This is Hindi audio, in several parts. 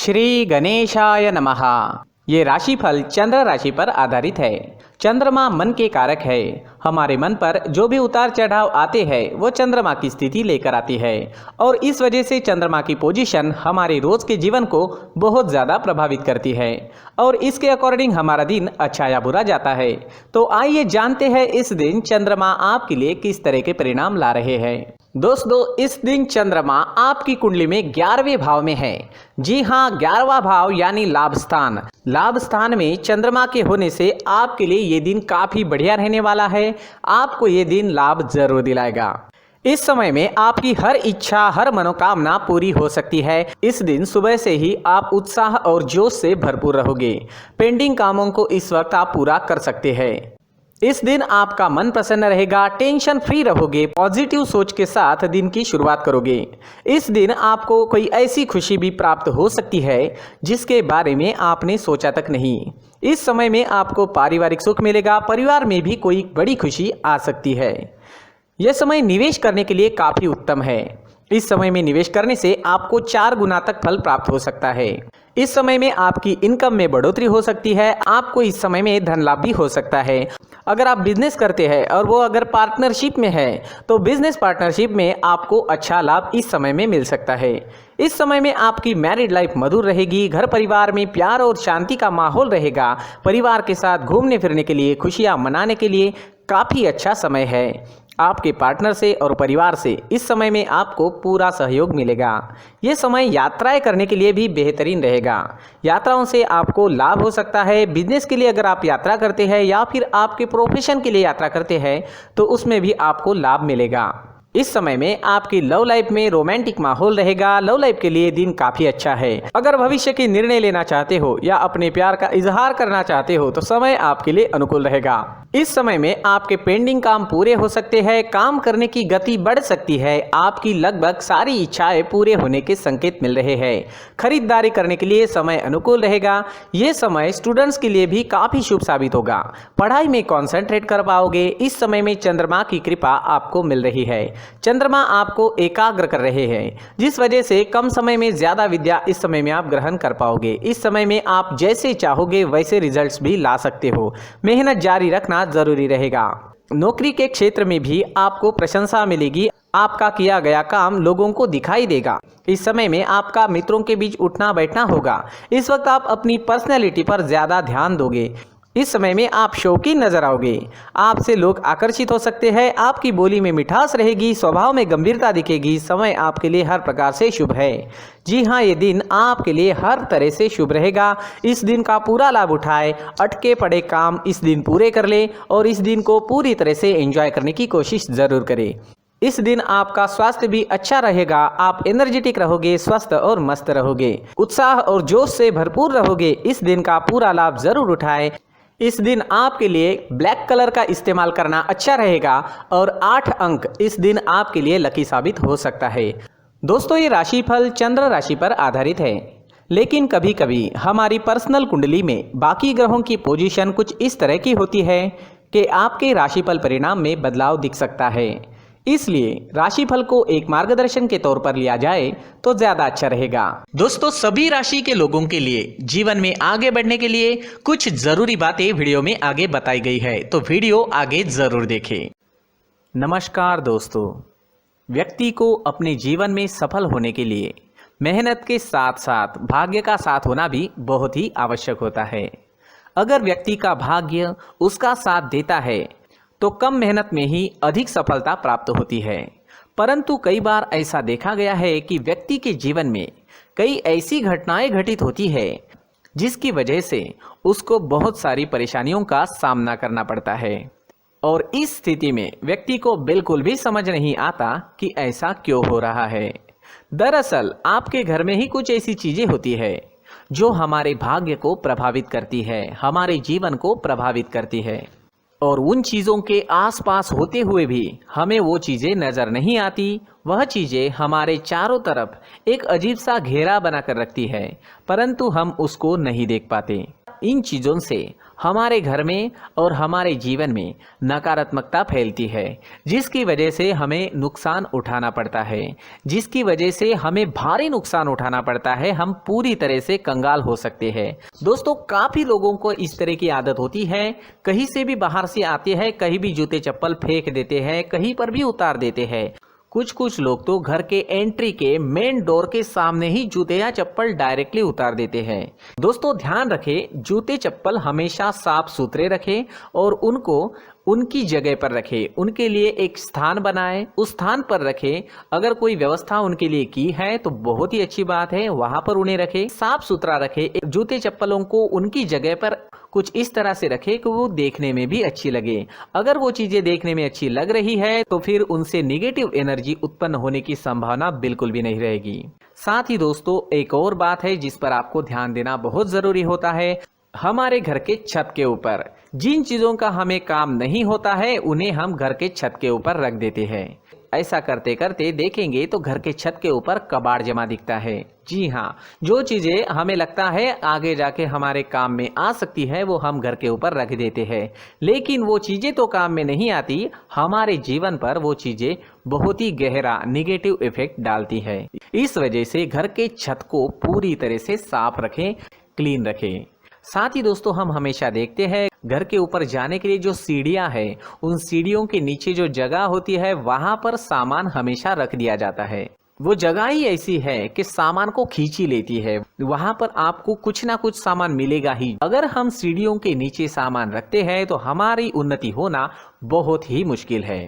श्री गणेशाय नमः। ये राशिफल चंद्र राशि पर आधारित है। चंद्रमा मन के कारक है। हमारे मन पर जो भी उतार चढ़ाव आते हैं वो चंद्रमा की स्थिति लेकर आती है और इस वजह से चंद्रमा की पोजीशन हमारे रोज के जीवन को बहुत ज़्यादा प्रभावित करती है और इसके अकॉर्डिंग हमारा दिन अच्छा या बुरा जाता है। तो आइए जानते हैं इस दिन चंद्रमा आपके लिए किस तरह के परिणाम ला रहे हैं। दोस्तों, इस दिन चंद्रमा आपकी कुंडली में 11वें भाव में है। जी हाँ, 11वां भाव यानी लाभ स्थान। लाभ स्थान में चंद्रमा के होने से आपके लिए ये दिन काफी बढ़िया रहने वाला है। आपको ये दिन लाभ जरूर दिलाएगा। इस समय में आपकी हर इच्छा, हर मनोकामना पूरी हो सकती है। इस दिन सुबह से ही आप उत्साह और जोश से भरपूर रहोगे। पेंडिंग कामों को इस वक्त आप पूरा कर सकते हैं। इस दिन आपका मन प्रसन्न रहेगा, टेंशन फ्री रहोगे, पॉजिटिव सोच के साथ दिन की शुरुआत करोगे। इस दिन आपको कोई ऐसी खुशी भी प्राप्त हो सकती है जिसके बारे में आपने सोचा तक नहीं। इस समय में आपको पारिवारिक सुख मिलेगा, परिवार में भी कोई बड़ी खुशी आ सकती है। यह समय निवेश करने के लिए काफी उत्तम है। इस समय में निवेश करने से आपको 4 गुना तक फल प्राप्त हो सकता है। इस समय में आपकी इनकम में बढ़ोतरी हो सकती है। आपको इस समय में धन लाभ भी हो सकता है। अगर आप बिजनेस करते हैं और वो अगर पार्टनरशिप में है तो बिजनेस पार्टनरशिप में आपको अच्छा लाभ इस समय में मिल सकता है। इस समय में आपकी मैरिड लाइफ मधुर रहेगी। घर परिवार में प्यार और शांति का माहौल रहेगा। परिवार के साथ घूमने फिरने के लिए, खुशियां मनाने के लिए काफ़ी अच्छा समय है। आपके पार्टनर से और परिवार से इस समय में आपको पूरा सहयोग मिलेगा। ये समय यात्राएं करने के लिए भी बेहतरीन रहेगा। यात्राओं से आपको लाभ हो सकता है। बिजनेस के लिए अगर आप यात्रा करते हैं या फिर आपके प्रोफेशन के लिए यात्रा करते हैं तो उसमें भी आपको लाभ मिलेगा। इस समय में आपकी लव लाइफ में रोमांटिक माहौल रहेगा। लव लाइफ के लिए दिन काफी अच्छा है। अगर भविष्य के निर्णय लेना चाहते हो या अपने प्यार का इजहार करना चाहते हो तो समय आपके लिए अनुकूल रहेगा। इस समय में आपके पेंडिंग काम पूरे हो सकते हैं। काम करने की गति बढ़ सकती है। आपकी लगभग सारी इच्छाएं पूरे होने के संकेत मिल रहे हैं। खरीदारी करने के लिए समय अनुकूल रहेगा। ये समय स्टूडेंट्स के लिए भी काफी शुभ साबित होगा। पढ़ाई में कॉन्सेंट्रेट कर पाओगे। इस समय में चंद्रमा की कृपा आपको मिल रही है। चंद्रमा आपको एकाग्र कर रहे हैं जिस वजह से कम समय में ज्यादा विद्या इस समय में आप ग्रहण कर पाओगे। इस समय में आप जैसे चाहोगे वैसे रिजल्ट्स भी ला सकते हो। मेहनत जारी रखना जरूरी रहेगा। नौकरी के क्षेत्र में भी आपको प्रशंसा मिलेगी। आपका किया गया काम लोगों को दिखाई देगा। इस समय में आपका मित्रों के बीच उठना बैठना होगा। इस वक्त आप अपनी पर्सनैलिटी पर ज्यादा ध्यान दोगे। इस समय में आप शौकीन नजर आओगे। आपसे लोग आकर्षित हो सकते हैं। आपकी बोली में मिठास रहेगी, स्वभाव में गंभीरता दिखेगी। समय आपके लिए हर प्रकार से शुभ है। जी हाँ, ये दिन आपके लिए हर तरह से शुभ रहेगा। इस दिन का पूरा लाभ उठाए। अटके पड़े काम इस दिन पूरे कर ले और इस दिन को पूरी तरह से एंजॉय करने की कोशिश जरूर करें। इस दिन आपका स्वास्थ्य भी अच्छा रहेगा। आप एनर्जेटिक रहोगे, स्वस्थ और मस्त रहोगे, उत्साह और जोश से भरपूर रहोगे। इस दिन का पूरा लाभ जरूर उठाएं। इस दिन आपके लिए ब्लैक कलर का इस्तेमाल करना अच्छा रहेगा और 8 अंक इस दिन आपके लिए लकी साबित हो सकता है। दोस्तों, ये राशिफल चंद्र राशि पर आधारित है, लेकिन कभी कभी हमारी पर्सनल कुंडली में बाकी ग्रहों की पोजीशन कुछ इस तरह की होती है कि आपके राशिफल परिणाम में बदलाव दिख सकता है। इसलिए राशिफल को एक मार्गदर्शन के तौर पर लिया जाए तो ज्यादा अच्छा रहेगा। दोस्तों, सभी राशि के लोगों के लिए जीवन में आगे बढ़ने के लिए कुछ जरूरी बातें वीडियो में आगे बताई गई है, तो वीडियो आगे जरूर देखें। नमस्कार दोस्तों, व्यक्ति को अपने जीवन में सफल होने के लिए मेहनत के साथ साथ भाग्य का साथ होना भी बहुत ही आवश्यक होता है। अगर व्यक्ति का भाग्य उसका साथ देता है तो कम मेहनत में ही अधिक सफलता प्राप्त होती है। परंतु कई बार ऐसा देखा गया है कि व्यक्ति के जीवन में कई ऐसी घटनाएं घटित होती है जिसकी वजह से उसको बहुत सारी परेशानियों का सामना करना पड़ता है और इस स्थिति में व्यक्ति को बिल्कुल भी समझ नहीं आता कि ऐसा क्यों हो रहा है। दरअसल आपके घर में ही कुछ ऐसी चीजें होती है जो हमारे भाग्य को प्रभावित करती है, हमारे जीवन को प्रभावित करती है और उन चीज़ों के आसपास होते हुए भी हमें वो चीज़ें नज़र नहीं आती। वह चीज़ें हमारे चारों तरफ एक अजीब सा घेरा बनाकर रखती है, परंतु हम उसको नहीं देख पाते। इन चीज़ों से हमारे घर में और हमारे जीवन में नकारात्मकता फैलती है, जिसकी वजह से हमें नुकसान उठाना पड़ता है, जिसकी वजह से हमें भारी नुकसान उठाना पड़ता है। हम पूरी तरह से कंगाल हो सकते हैं। दोस्तों, काफ़ी लोगों को इस तरह की आदत होती है, कहीं से भी बाहर से आते हैं, कहीं भी जूते चप्पल फेंक देते हैं, कहीं पर भी उतार देते हैं। कुछ लोग तो घर के एंट्री के मेन डोर के सामने ही जूते या चप्पल डायरेक्टली उतार देते हैं। दोस्तों, ध्यान रखें, जूते चप्पल हमेशा साफ सुथरे रखें और उनको उनकी जगह पर रखें। उनके लिए एक स्थान बनाएं, उस स्थान पर रखें। अगर कोई व्यवस्था उनके लिए की है तो बहुत ही अच्छी बात है, वहां पर उन्हें रखें, साफ सुथरा रखें। जूते चप्पलों को उनकी जगह पर कुछ इस तरह से रखें कि वो देखने में भी अच्छी लगे। अगर वो चीजें देखने में अच्छी लग रही है तो फिर उनसे निगेटिव एनर्जी उत्पन्न होने की संभावना बिल्कुल भी नहीं रहेगी। साथ ही दोस्तों, एक और बात है जिस पर आपको ध्यान देना बहुत जरूरी होता है। हमारे घर के छत के ऊपर जिन चीजों का हमें काम नहीं होता है उन्हें हम घर के छत के ऊपर रख देते हैं। ऐसा करते करते देखेंगे तो घर के छत के ऊपर कबाड़ जमा दिखता है। जी हाँ, जो चीजें हमें लगता है आगे जाके हमारे काम में आ सकती है वो हम घर के ऊपर रख देते हैं, लेकिन वो चीजें तो काम में नहीं आती, हमारे जीवन पर वो चीजें बहुत ही गहरा निगेटिव इफेक्ट डालती है। इस वजह से घर के छत को पूरी तरह से साफ रखें, क्लीन रखें। साथ ही दोस्तों, हम हमेशा देखते हैं घर के ऊपर जाने के लिए जो सीढ़ियां हैं, उन सीढ़ियों के नीचे जो जगह होती है वहां पर सामान हमेशा रख दिया जाता है। वो जगह ही ऐसी है कि सामान को खींची लेती है, वहां पर आपको कुछ ना कुछ सामान मिलेगा ही। अगर हम सीढ़ियों के नीचे सामान रखते हैं तो हमारी उन्नति होना बहुत ही मुश्किल है।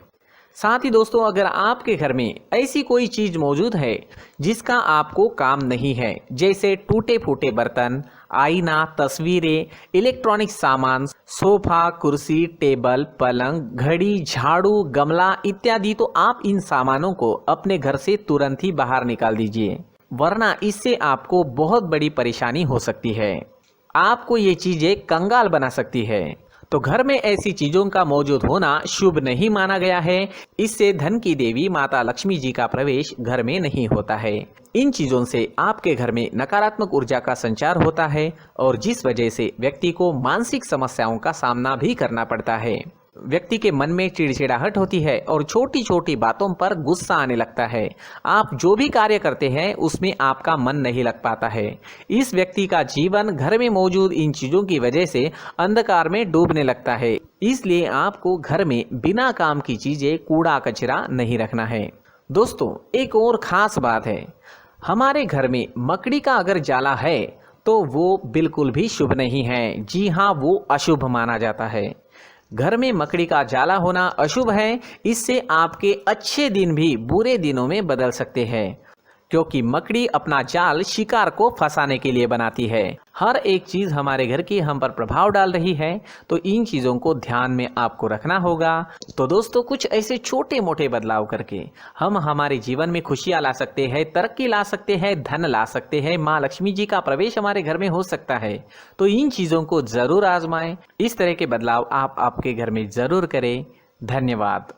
साथ ही दोस्तों, अगर आपके घर में ऐसी कोई चीज मौजूद है जिसका आपको काम नहीं है, जैसे टूटे फूटे बर्तन, आईना, तस्वीरें, इलेक्ट्रॉनिक सामान, सोफा, कुर्सी, टेबल, पलंग, घड़ी, झाड़ू, गमला इत्यादि, तो आप इन सामानों को अपने घर से तुरंत ही बाहर निकाल दीजिए, वरना इससे आपको बहुत बड़ी परेशानी हो सकती है। आपको ये चीजें कंगाल बना सकती है। तो घर में ऐसी चीजों का मौजूद होना शुभ नहीं माना गया है। इससे धन की देवी माता लक्ष्मी जी का प्रवेश घर में नहीं होता है। इन चीजों से आपके घर में नकारात्मक ऊर्जा का संचार होता है और जिस वजह से व्यक्ति को मानसिक समस्याओं का सामना भी करना पड़ता है। व्यक्ति के मन में चिड़चिड़ाहट होती है और छोटी छोटी बातों पर गुस्सा आने लगता है। आप जो भी कार्य करते हैं उसमें आपका मन नहीं लग पाता है। इस व्यक्ति का जीवन घर में मौजूद इन चीजों की वजह से अंधकार में डूबने लगता है। इसलिए आपको घर में बिना काम की चीजें, कूड़ा कचरा नहीं रखना है। दोस्तों, एक और खास बात है, हमारे घर में मकड़ी का अगर जाला है तो वो बिल्कुल भी शुभ नहीं है। जी हाँ, वो अशुभ माना जाता है। घर में मकड़ी का जाला होना अशुभ है। इससे आपके अच्छे दिन भी बुरे दिनों में बदल सकते हैं, क्योंकि मकड़ी अपना जाल शिकार को फंसाने के लिए बनाती है। हर एक चीज हमारे घर की हम पर प्रभाव डाल रही है, तो इन चीजों को ध्यान में आपको रखना होगा। तो दोस्तों, कुछ ऐसे छोटे मोटे बदलाव करके हम हमारे जीवन में खुशियां ला सकते हैं, तरक्की ला सकते हैं, धन ला सकते हैं, माँ लक्ष्मी जी का प्रवेश हमारे घर में हो सकता है। तो इन चीजों को जरूर आजमाएं। इस तरह के बदलाव आप आपके घर में जरूर करें। धन्यवाद।